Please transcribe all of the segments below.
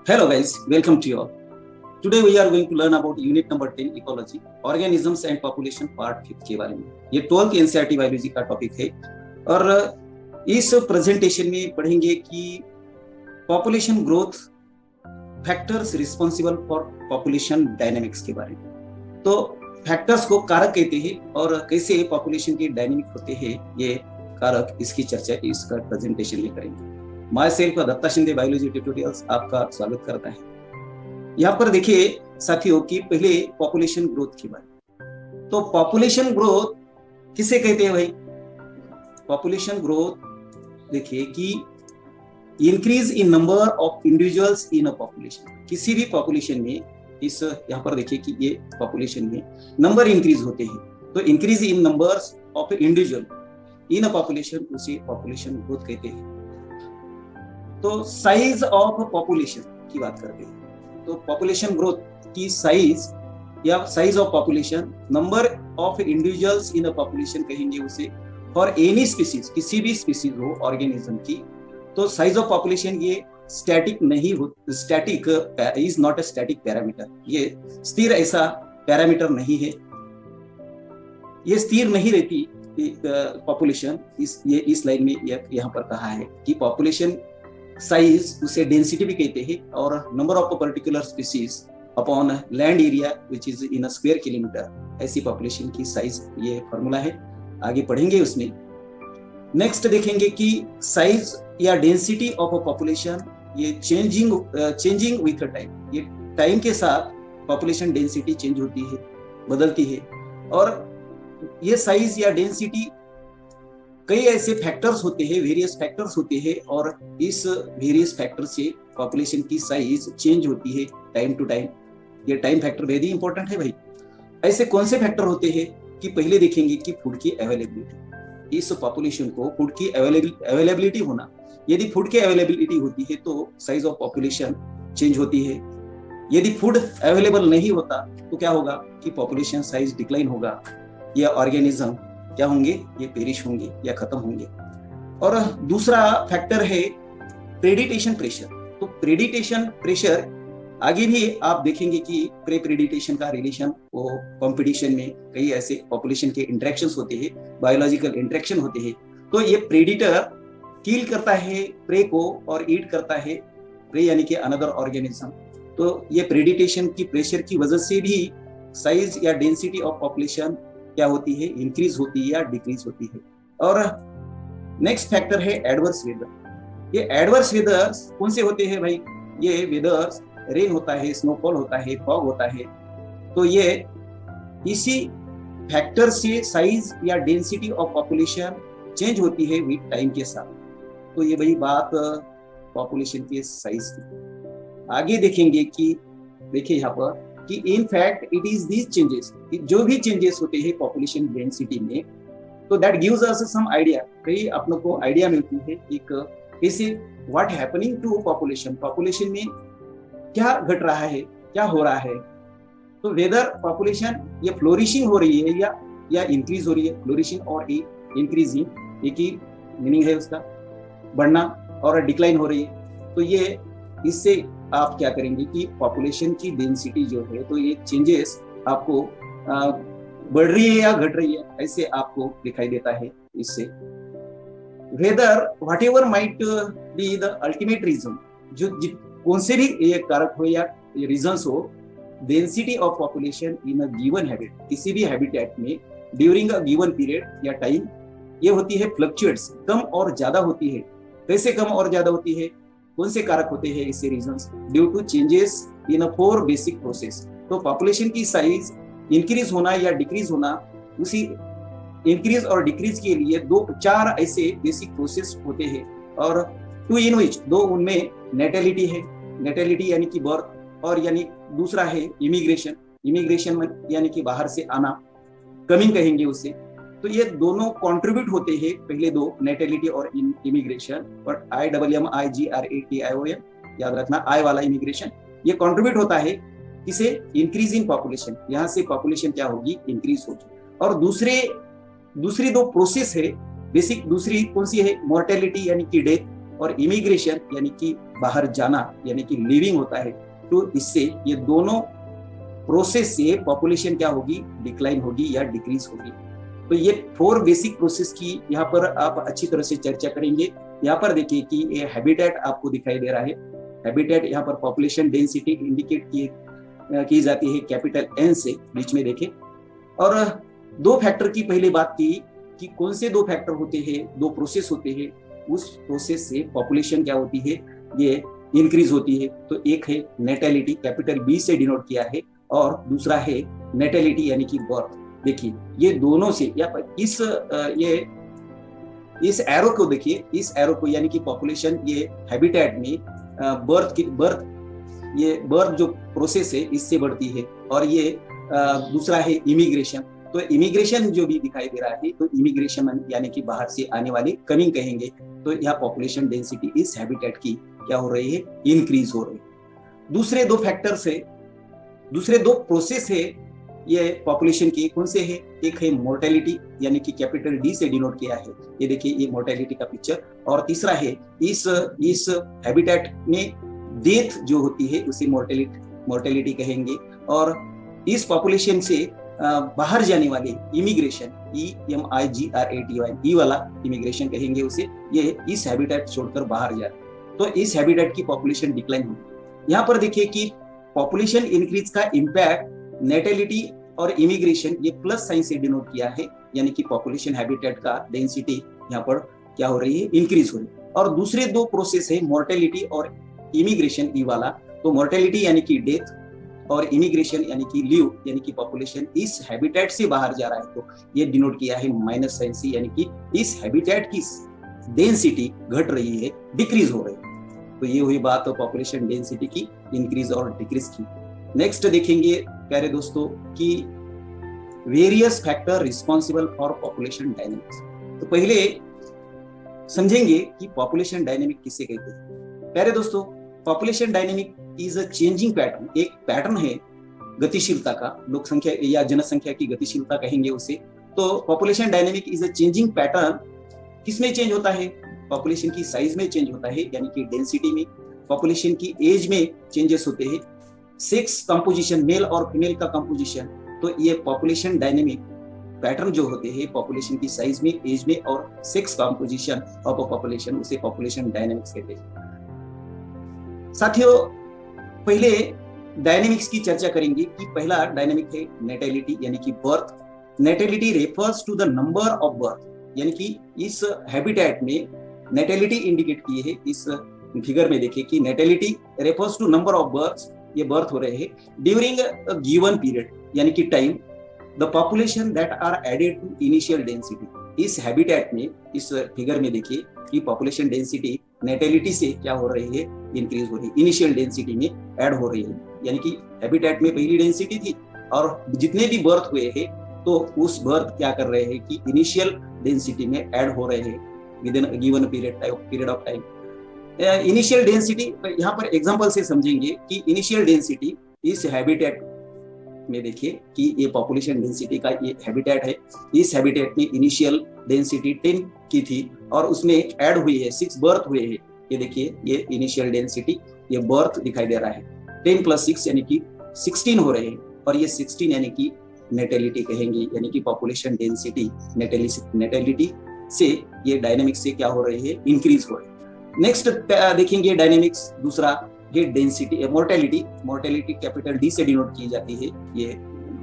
Hello guys, welcome to you all. Today we are going to learn about unit number 10 ecology, organisms and population part 5 के बारे में। ये 12th NCERT biology का topic है और इस प्रेजेंटेशन में पढ़ेंगे कि population growth factors responsible for population dynamics के बारे में। तो फैक्टर्स को कारक कहते हैं और कैसे पॉपुलेशन के डायनेमिक होते हैं ये कारक, इसकी चर्चा इस प्रेजेंटेशन में करेंगे। Myself Datta Shinde biology tutorials आपका स्वागत करता है। यहाँ पर देखिए साथियों कि पहले पॉपुलेशन ग्रोथ की बात। तो पॉपुलेशन ग्रोथ किसे कहते हैं भाई? पॉपुलेशन ग्रोथ देखिए कि increase in number of individuals in a population. किसी भी पॉपुलेशन में इस यहाँ पर देखिए कि ये पॉपुलेशन में नंबर इंक्रीज होते हैं, तो increase in numbers of individual in a population, उसे पॉपुलेशन ग्रोथ कहते हैं। तो साइज ऑफ पॉपुलेशन की बात करते हैं, तो पॉपुलेशन ग्रोथ की साइज या size of population, number of individuals in a population कहेंगे उसे। फॉर एनी स्पीसीज, किसी भी स्पीसीज हो ऑर्गेनिज्म की, तो साइज ऑफ पॉपुलेशन ये स्टैटिक नहीं हो, static is not a static parameter. ये स्थिर ऐसा पैरामीटर नहीं है, ये स्थिर नहीं रहती पॉपुलेशन। इस लाइन में यहाँ पर कहा है कि पॉपुलेशन साइज उसे डेंसिटी भी कहते हैं, और number of particular species upon land area which is in a square kilometre, ऐसी पॉपुलेशन की साइज ये फॉर्मूला है। आगे पढ़ेंगे उसमें। नेक्स्ट देखेंगे कि साइज या डेंसिटी ऑफ अ पॉपुलेशन ये चेंजिंग विथ टाइम, ये टाइम के साथ पॉपुलेशन डेंसिटी चेंज होती है, बदलती है। और ये साइज या डेंसिटी कई ऐसे फैक्टर्स होते हैं, वेरियस फैक्टर्स होते हैं, और इस वेरियस फैक्टर से पॉपुलेशन की साइज चेंज होती है टाइम टू टाइम। ये टाइम फैक्टर वेरी इंपॉर्टेंट है भाई। ऐसे कौन से फैक्टर होते हैं कि पहले देखेंगे कि फूड की अवेलेबिलिटी। इस पॉपुलेशन को फूड की अवेलेबिलिटी होना, यदि फूड की अवेलेबिलिटी होती है तो साइज ऑफ पॉपुलेशन चेंज होती है। यदि फूड अवेलेबल नहीं होता तो क्या होगा कि पॉपुलेशन साइज डिक्लाइन होगा, या ऑर्गेनिज्म क्या होंगे, ये पेरिश होंगे या खत्म होंगे। और दूसरा फैक्टर है प्रेडिटेशन प्रेशर। तो प्रेडिटेशन प्रेशर आगे भी आप देखेंगे कि प्रे प्रेडिटेशन का रिलेशन वो कंपटीशन में कई ऐसे पॉपुलेशन के इंटरेक्शंस होते हैं, बायोलॉजिकल इंटरेक्शन होते हैं। तो ये प्रेडिटर किल करता है प्रे को और ईट करता है प्रे यानी कि अनदर ऑर्गेनिज्म। तो ये प्रेडिटेशन की प्रेशर की वजह से भी साइज या डेंसिटी ऑफ पॉपुलेशन क्या होती है, इंक्रीज होती है या डिक्रीज होती है। और नेक्स्ट फैक्टर है एडवर्स वेदर। ये एडवर्स वेदर्स कौन से होते हैं भाई? ये वेदर्स रेन होता है, स्नोफॉल होता है, फॉग होता है। तो ये इसी फैक्टर से साइज या डेंसिटी ऑफ पॉपुलेशन चेंज होती है विद टाइम के साथ। तो ये भाई बात पॉपुलेशन के साइज की। आगे देखेंगे कि देखिए यहाँ पर कि in fact it is these changes, जो भी चेंजेस होते हैं पॉपुलेशन डेंसिटी में, तो that gives us some idea, कई अपनों को आइडिया मिलती है एक कैसे what happening to population, population में क्या घट रहा है, क्या हो रहा है। तो वेदर पॉपुलेशन ये फ्लोरिशिंग हो रही है या इंक्रीज हो रही है। फ्लोरिशिंग और इंक्रीजिंग एक ही मीनिंग है उसका, बढ़ना, और डिक्लाइन हो रही है। तो ये इससे आप क्या करेंगे कि पॉपुलेशन की डेंसिटी जो है, तो ये चेंजेस आपको बढ़ रही है या घट रही है, ऐसे आपको दिखाई देता है इससे। Whether whatever might be the ultimate reason, जो कौन से भी ये कारक हो या रीजंस हो, density of population in a given habit, किसी भी हैबिटेट में ड्यूरिंग अ गिवन पीरियड या टाइम, ये होती है फ्लक्चुएट्स, कम और ज्यादा होती है। कैसे कम और ज्यादा होती है, कौन से कारक होते हैं इससे reasons? Due to changes in a 4 basic process. तो पॉपुलेशन की साइज इंक्रीज होना या डिक्रीज होना, उसी इंक्रीज और डिक्रीज के लिए 4 ऐसे बेसिक प्रोसेस होते हैं, और 2 इन विच, 2 उनमें नेटेलिटी है, नेटेलिटी यानी कि बर्थ, और यानी दूसरा है इमिग्रेशन, इमिग्रेशन यानी कि बाहर से आना, कमिंग कहेंगे उससे। तो ये दोनों कंट्रीब्यूट होते हैं, पहले 2 नेटेलिटी और इमिग्रेशन, और IMMIGRATION याद रखना, आई वाला इमिग्रेशन, ये कंट्रीब्यूट होता है किसे, इंक्रीज इन पॉपुलेशन, यहाँ से पॉपुलेशन क्या होगी, इंक्रीज होगी। और दूसरी 2 प्रोसेस है बेसिक, दूसरी कौन सी है, मोर्टेलिटी यानी कि डेथ, और इमिग्रेशन यानी कि बाहर जाना यानी कि लिविंग होता है, तो इससे ये दोनों प्रोसेस से पॉपुलेशन क्या होगी, डिक्लाइन होगी या डिक्रीज होगी। तो ये 4 बेसिक प्रोसेस की यहाँ पर आप अच्छी तरह से चर्चा करेंगे। यहाँ पर देखिए कि ये हैबिटेट आपको दिखाई दे रहा है। हैबिटेट यहाँ पर पॉपुलेशन डेंसिटी इंडिकेट की जाती है कैपिटल एन से, बीच में देखें। और 2 फैक्टर की पहले बात की कि कौन से 2 फैक्टर होते हैं, 2 प्रोसेस होते हैं, उस प्रोसेस से पॉपुलेशन क्या होती है, ये इंक्रीज होती है। तो एक है नेटेलिटी, कैपिटल बी से डिनोट किया है, और दूसरा है नेटेलिटी यानी कि बर्थ। देखिए ये दोनों से यहाँ पर इस एरो को देखिए, इस एरो को यानी कि पॉपुलेशन ये हैबिटेट में बर्थ जो प्रोसेस है इससे बढ़ती है, और ये दूसरा है इमिग्रेशन। तो इमिग्रेशन जो भी दिखाई दे रहा है, तो इमिग्रेशन यानी कि बाहर से आने वाली कमिंग कहेंगे। तो यहाँ पॉपुलेशन डेंसिटी इस हैबिटेट की क्या हो रही है, इंक्रीज हो रही है। दूसरे 2 फैक्टर्स है, दूसरे 2 प्रोसेस है ये पॉपुलेशन की, कौन से है, एक है मोर्टेलिटी यानी कि कैपिटल डी से डिनोट किया है, ये देखिए ये मोर्टेलिटी का पिक्चर। और तीसरा है इस हैबिटेट में डेथ जो होती है उसे मोर्टेलिटी कहेंगे। और इस पॉपुलेशन से बाहर जाने वाले इमिग्रेशन, EMIGRATY वाला इमिग्रेशन कहेंगे उसे, ये इस हैबिटेट छोड़कर बाहर जाए, तो इस हैबिटेट की पॉपुलेशन डिक्लाइन होगी। यहाँ पर देखिए कि पॉपुलेशन इंक्रीज का इम्पैक्ट नेटेलिटी और इमिग्रेशन ये प्लस साइन से डिनोट किया है, यानी कि पॉपुलेशन हैबिटेट का डेंसिटी यहाँ पर क्या हो रही है, इंक्रीज हो रही है। और दूसरे 2 प्रोसेस है मोर्टेलिटी और इमिग्रेशन, ई वाला। तो मोर्टेलिटी यानी कि डेथ और इमिग्रेशन यानी कि लीव, यानी कि पॉपुलेशन इस हैबिटेट से बाहर जा रहा है, तो ये डिनोट किया है माइनस साइन से, यानी कि इस हैबिटेट की डेंसिटी घट रही है, डिक्रीज हो रही है। तो ये हुई बात पॉपुलेशन डेंसिटी की इंक्रीज और डिक्रीज की। नेक्स्ट देखेंगे प्यारे दोस्तों कि various factor responsible for population dynamics. तो पहले समझेंगे कि पॉपुलेशन डायनेमिक किसे कहते हैं। प्यारे दोस्तों, population dynamic is a changing pattern, एक पैटर्न है गतिशीलता का, लोक संख्या या जनसंख्या की गतिशीलता कहेंगे उसे। तो population dynamic is a changing pattern, किसमें चेंज होता है, पॉपुलेशन की साइज में चेंज होता है, यानी कि डेंसिटी में, पॉपुलेशन की एज में चेंजेस होते हैं, सेक्स कंपोजिशन, मेल और फीमेल का कंपोजिशन। तो ये पॉपुलेशन डायनेमिक पैटर्न जो होते हैं पॉपुलेशन की साइज में, एज में और सेक्स कंपोजिशन ऑफ पॉपुलेशन, उसे पॉपुलेशन डायनेमिक्स कहते हैं। साथियों, पहले डायनेमिक्स की चर्चा करेंगे कि पहला डायनेमिक है नेटेलिटी यानी कि birth. Natality refers to the number of birth, यानी कि इस हैबिटेट में नेटेलिटी इंडिकेट की है, इस फिगर में देखिए कि natality refers to number of birth, ये बर्थ हो रहे हैं ड्यूरिंग अ गिवन पीरियड, यानी कि time, the population that are added to initial density. इस हैबिटेट में, इस फिगर में देखिए कि पॉपुलेशन डेंसिटी नेटेलिटी से क्या हो रही है, इंक्रीज हो रही है, इनिशियल डेंसिटी में ऐड हो रही है। यानी कि हैबिटेट में पहली डेंसिटी थी और जितने भी बर्थ हुए हैं तो उस बर्थ क्या कर रहे हैं कि इनिशियल डेंसिटी में ऐड हो रहे हैं with in given period of time. Initial density यहाँ पर एग्जांपल से समझेंगे कि इनिशियल डेंसिटी इस हैबिटेट में देखिए कि ये पॉपुलेशन डेंसिटी का ये हैबिटेट है, इस हैबिटेट में इनिशियल डेंसिटी 10 की थी और उसमें ऐड हुई है 6 बर्थ हुए हैं। ये देखिए ये इनिशियल डेंसिटी, ये बर्थ दिखाई दे रहा है, 10 + 6 यानी कि 16 हो रहे हैं, और ये 16 यानी कि नेटेलिटी कहेंगे, यानी कि पॉपुलेशन डेंसिटी नेटेलिटी से ये डायनेमिक्स से क्या हो रही है, इंक्रीज हो रही है। नेक्स्ट देखेंगे डायनेमिक्स, दूसरा ये डेंसिटी मोर्टेलिटी कैपिटल डी से डिनोट की जाती है ये,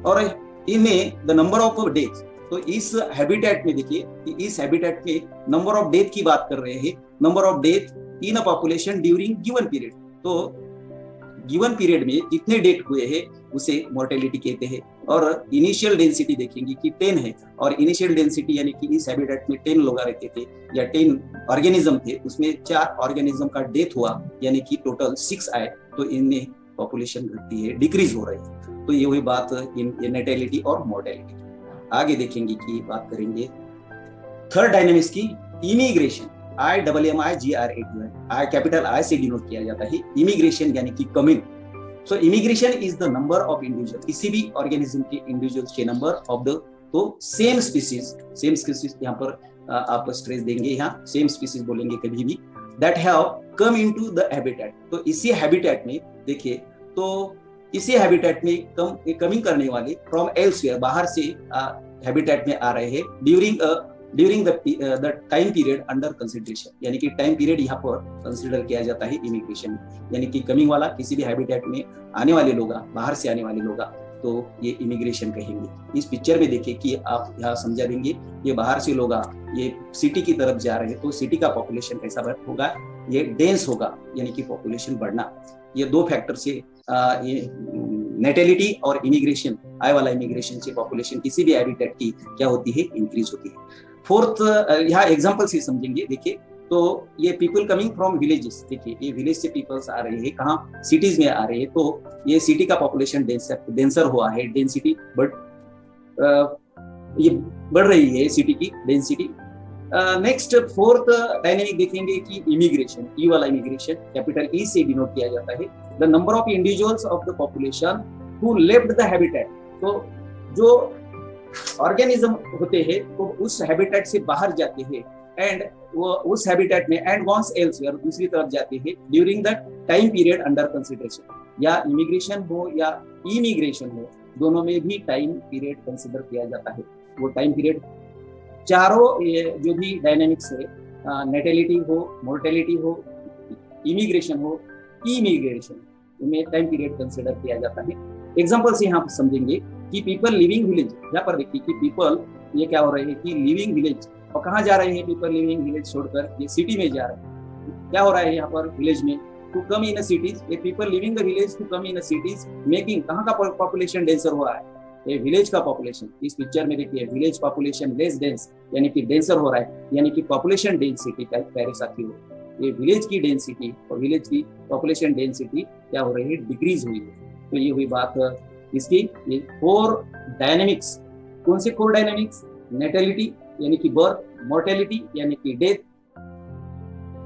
और इनमें द नंबर ऑफ डेथ। तो इस हैबिटेट में देखिए कि इस हैबिटेट में नंबर ऑफ डेथ की बात कर रहे हैं, number of death in a population during given period. तो गिवन पीरियड में जितने डेथ हुए हैं उसे मोर्टेलिटी कहते हैं। और इनिशियल डेंसिटी देखेंगे कि 10 है, और इनिशियल डेंसिटी यानी कि इस हैबिटेट में 10 लोग रहते थे या 10 ऑर्गेनिज्म थे, उसमें 4 ऑर्गेनिज्म का डेथ हुआ यानी कि टोटल 6 आए, तो इनमें पॉपुलेशन घटती है, डिक्रीज हो रही है। तो ये हुई बात इन नेटेलिटी और मोर्टेलिटी। आगे देखेंगे कि बात करेंगे थर्ड डायनेमिक्स की, immigration. IMMIGRATY, I capital I से डिनोट किया जाता है, इमिग्रेशन यानी कि coming. So immigration is the number of individual, किसी भी ऑर्गेनिज्म के इंडिविजुअल्स के नंबर ऑफ द, तो सेम स्पीसीज यहाँ पर आप स्ट्रेस देंगे, यहाँ सेम स्पीसीज बोलेंगे कभी भी, that have come into the habitat. तो इसी हैबिटेट में देखिए, तो इसी हैबिटेट में कमिंग करने वाले फ्रॉम एल्सवेयर, बाहर से हैबिटेट में आ रहे हैं during the time period under consideration, यानी कि टाइम पीरियड यहाँ पर कंसिडर किया जाता है इमिग्रेशन में, यानी कि कमिंग वाला किसी भी हैबिटेट में आने वाले लोग, बाहर से आने वाले लोग, तो ये इमिग्रेशन कहेंगे। इस पिक्चर में देखिए कि आप यहाँ समझा देंगे, ये बाहर से लोग ये सिटी की तरफ जा रहे हैं, तो सिटी का पॉपुलेशन कैसा होगा, ये डेंस होगा, यानी कि पॉपुलेशन बढ़ना। ये दो फैक्टर से ये नेटेलिटी और इमिग्रेशन, आए वाला इमिग्रेशन से पॉपुलेशन किसी भी हैबिटेट की क्या होती है, इंक्रीज होती है। फोर्थ, यहाँ एग्जांपल से समझेंगे। देखिए, तो ये पीपल कमिंग फ्रॉम विलेजेस, देखिए ये विलेज से पीपल्स आ रहे हैं, कहाँ, सिटीज में आ रहे हैं, तो ये सिटी का पॉपुलेशन डेंसर हुआ है, डेंसिटी ये बढ़ रही है, सिटी की डेंसिटी। नेक्स्ट फोर्थ डायनेमिक देखेंगे कि इमिग्रेशन, ई वाला इमिग्रेशन कैपिटल ई से डिनोट किया जाता है, the number of individuals of the population who left the habitat. तो जो ऑर्गेनिज्म होते हैं तो उस हैबिटेट से बाहर जाते हैं, एंड वो उस हैबिटेट में एंड वंस एल्सवेयर, दूसरी तरफ जाते हैं during the time period under consideration. या इमिग्रेशन हो या इमिग्रेशन हो, दोनों में भी टाइम पीरियड कंसिडर किया जाता है। वो टाइम पीरियड चारों जो भी डायनेमिक्स है, नेटेलिटी हो, मोर्टेलिटी हो, इमिग्रेशन हो, इमिग्रेशन, उनमें टाइम पीरियड कंसिडर किया जाता है। एग्जांपल से यहाँ समझेंगे कि पीपल लिविंग विलेज, यहाँ पर देखिए कि पीपल ये क्या हो रहे हैं कि लिविंग विलेज, और कहाँ जा रहे हैं पीपल लिविंग विलेज छोड़कर, ये सिटी में जा रहे हैं। क्या हो रहा है यहाँ पर विलेज में, to come in a cities, ये people living the village to come in a cities, making, कहाँ का पॉपुलेशन डेंसर हो रहा है, ये विलेज का पॉपुलेशन। इस पिक्चर में देखिए विलेज पॉपुलेशन लेस डेंस, यानी कि डेंसर हो रहा है, यानी कि पॉपुलेशन डेंसिटी का प्यारे साथी हो, ये विलेज की डेंसिटी और विलेज की पॉपुलेशन डेंसिटी क्या हो रही है, डिक्रीज हुई है। तो ये हुई बात इसकी। ये 4 डायनेमिक्स, कौन से 4 डायनेमिक्स, नेटेलिटी यानी कि बर्थ, मोर्टेलिटी यानी कि डेथ,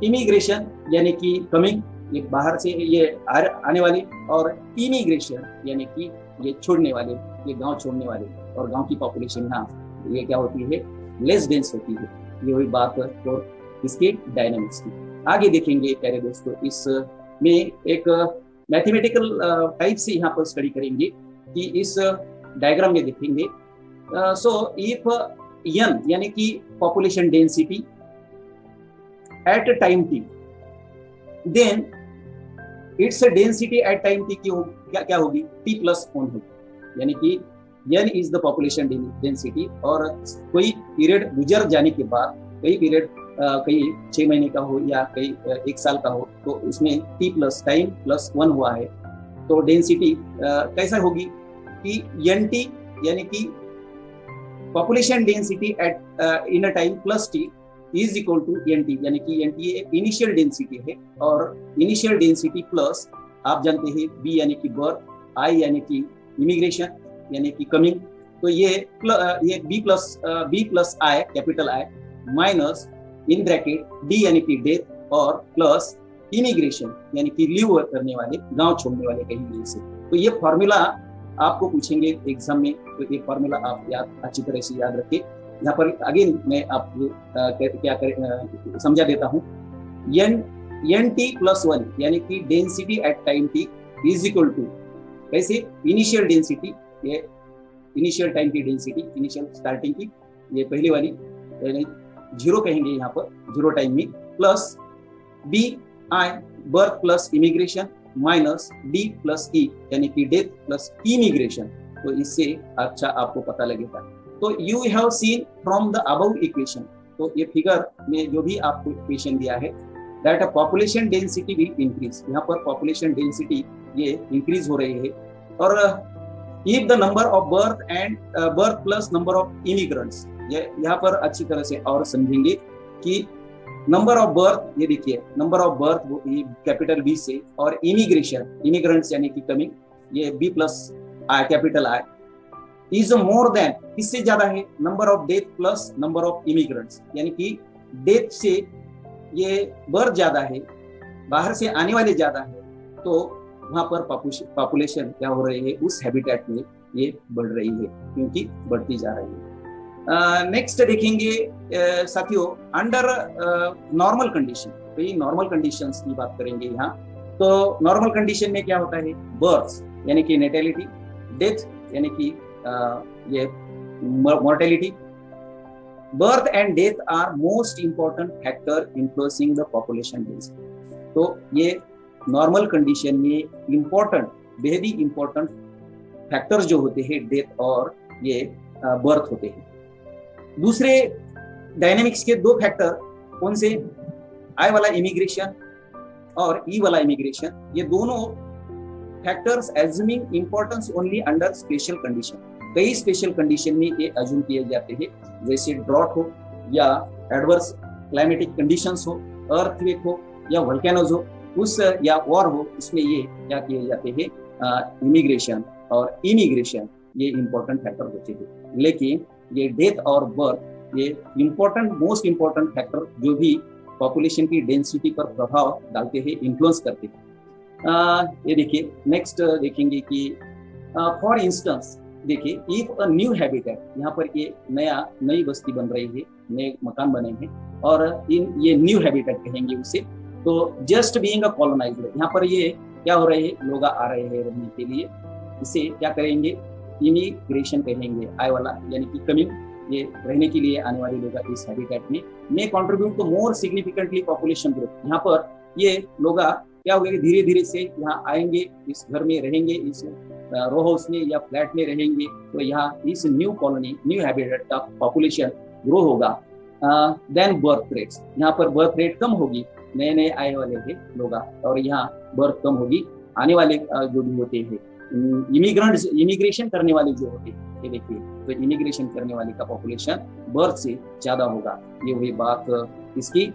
इमिग्रेशन यानी कि कमिंग, ये बाहर से ये आने वाले, और इमिग्रेशन यानी कि ये छोड़ने वाले, ये गांव छोड़ने वाले, और गांव की पॉपुलेशन यहाँ ये क्या होती है, लेस डेंस होती है। ये हुई बात और इसके डायनेमिक्स की। आगे देखेंगे प्यारे दोस्तों, इस में एक मैथमेटिकल टाइप से यहाँ पर स्टडी करेंगे कि इस डायग्राम में देखेंगे। सो इफ n यानी कि population density at time t, then its density at time t की क्या होगी, t+1 होगी, यानी कि n is the population density, और कोई पीरियड गुजर जाने के बाद, कई पीरियड कई 6 महीने का हो या कई 1 साल का हो, तो उसमें t+1 हुआ है, तो डेंसिटी कैसा होगी कि nt यानी कि population density at in a time plus t is equal to nt, यानी कि nt इनिशियल डेंसिटी है, और इनिशियल डेंसिटी प्लस आप जानते हैं b यानी कि बर्थ, i यानी कि इमिग्रेशन यानी कि कमिंग, तो ये b plus i capital I minus in bracket d यानी कि डेथ, और प्लस इमिग्रेशन यानी कि लीव करने वाले, गांव छोड़ने वाले कहीं से। तो ये फॉर्मूला आपको पूछेंगे एग्जाम में, तो ये फॉर्मूला आप अच्छी तरह से याद रखें। यहाँ पर अगेन मैं आपको क्या समझा देता हूँ। nt+1 यानी कि density at time t is equal to, कैसे, इनिशियल डेंसिटी, ये इनिशियल टाइम की डेंसिटी, इनिशियल स्टार्टिंग की, ये पहली वाली यानी 0 कहेंगे यहाँ पर, 0 टाइम में, plus b i birth plus immigration minus d plus e यानी कि डेथ प्लस इमिग्रेशन। तो इससे अच्छा आपको पता लगेगा। तो you have seen from the above equation, तो ये फिगर में जो भी आपको इक्वेशन दिया है, that a population density will increase, यहाँ पर पॉपुलेशन डेंसिटी ये इंक्रीज हो रही है, और if the number of birth plus number of immigrants, ये यहाँ पर अच्छी तरह से और समझेंगे कि नंबर ऑफ बर्थ, ये देखिए नंबर ऑफ बर्थ वो कैपिटल B से, और इमिग्रेंट्स यानी कि कमिंग, ये B+I capital I is more than, किससे ज्यादा है, number of death plus number of immigrants, यानी कि डेथ से ये बर्थ ज्यादा है, बाहर से आने वाले ज्यादा है, तो वहां पर पॉपुलेशन क्या हो रही है, उस हैबिटेट में ये बढ़ रही है, क्योंकि बढ़ती जा रही है। नेक्स्ट देखेंगे साथियों, अंडर नॉर्मल कंडीशन, तो ये नॉर्मल कंडीशंस की बात करेंगे यहाँ। तो नॉर्मल कंडीशन में क्या होता है, बर्थ यानी कि नेटेलिटी, डेथ यानी कि ये mortality. Birth and death are most important factor influencing the population density. तो ये नॉर्मल कंडीशन में इंपॉर्टेंट, बेहद ही इंपॉर्टेंट फैक्टर्स जो होते हैं डेथ और ये बर्थ होते हैं। दूसरे डायनेमिक्स के दो फैक्टर कौन से, आई वाला इमिग्रेशन और ई वाला इमिग्रेशन, ये दोनों factors assuming importance only under special condition. कई स्पेशल कंडीशन में ये एज्यूम किए जाते हैं, जैसे ड्रॉट हो या एडवर्स क्लाइमेटिक कंडीशंस हो, अर्थक्वेक हो या वोल्केनोज हो, उस या वॉर हो, इसमें ये क्या किए जाते हैं, इमिग्रेशन और इमिग्रेशन ये इंपॉर्टेंट फैक्टर होते हैं। लेकिन ये डेथ और बर्थ ये इंपॉर्टेंट, मोस्ट इंपॉर्टेंट फैक्टर जो भी पॉपुलेशन की डेंसिटी पर प्रभाव डालते हैं, इन्फ्लुएंस करते हैं। ये देखिए नेक्स्ट देखेंगे कि फॉर इंस्टेंस देखिए, इफ अ न्यू हैबिटेट, यहाँ पर ये नई बस्ती बन रही है, नए मकान बने हैं और ये न्यू हैबिटेट कहेंगे उसे। तो जस्ट बीइंग अ कॉलोनाइजर, यहाँ पर ये क्या हो रहे हैं, लोग आ रहे हैं रहने के लिए, इसे क्या करेंगे, इमिग्रेशन कहेंगे, आई वाला यानी कि कमिंग, ये रहने के लिए आने वाले लोग इस हैबिटेट में contribute to more significantly population growth. यहाँ पर ये लोग क्या हो गए, धीरे धीरे से यहाँ आएंगे, इस घर में रहेंगे, इस रो हाउस में या फ्लैट में रहेंगे, तो यहाँ इस न्यू कॉलोनी, न्यू हैबिटेट का पॉपुलेशन ग्रो होगा। देन बर्थ रेट्स, यहाँ पर बर्थ रेट कम होगी, नए नए आए वाले थे लोग, और यहाँ बर्थ कम होगी। आने वाले जो भी होते हैं इमिग्रेंट्स, इमिग्रेशन करने वाले जो होते हैं, ये देखिए, तो इमिग्रेशन करने वाले का पॉपुलेशन बर्थ से ज्यादा होगा। ये हुई बात इसकी।